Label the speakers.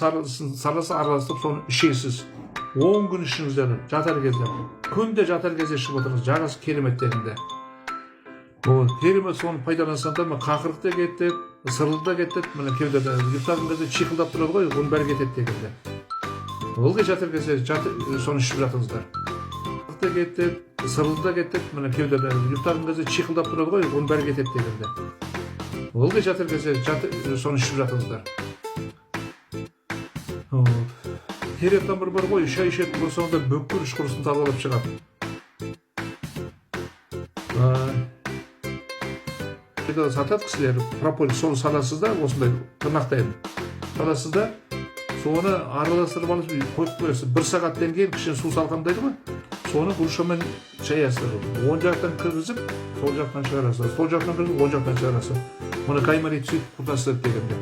Speaker 1: sarısı aralastırıp sonra işeysiz. 10 gün işinizde jatar кезде. Күнде жатар кезде ішіп отырыңыз, жағасы кереметтерінде. Керемет соны пайдалансаңдар, қақырық та кетеді, сырылды да кетеді, міне кеудеде ұйықтаған кезде чиқылдап тұрады ғой, оның бәрі кетеді дегенде. Ылғи жатар кезде соны ішіп жатыңыздар. Қақырық та кетеді, сырылды да кетеді, міне кеудеде ұйықтаған кезде чиқылдап тұрады ғой, оның бәрі кетеді дегенде. Ылғи жатар кезде соны ішіп жатыңыздар. Керек тамыр бар ғой, шай ішетін болсаңыздар бүкіл іш құрысын тазалап шығады. Сатады кісілер, прополис, соны саласыз да, осындай тырнақтайын. Саласыз да, соны араластырып алып қойып қоясыз. 1 сағаттан кейін кішкене су салқындайды ғой, соны грушамен шаясыз. Оң жақтан кіргізіп, сол жақтан шығарасыз. Сол жақтан кіргізіп, оң жақтан шығарасыз. Оны каймарит сөйтіп құртасыз дегенде.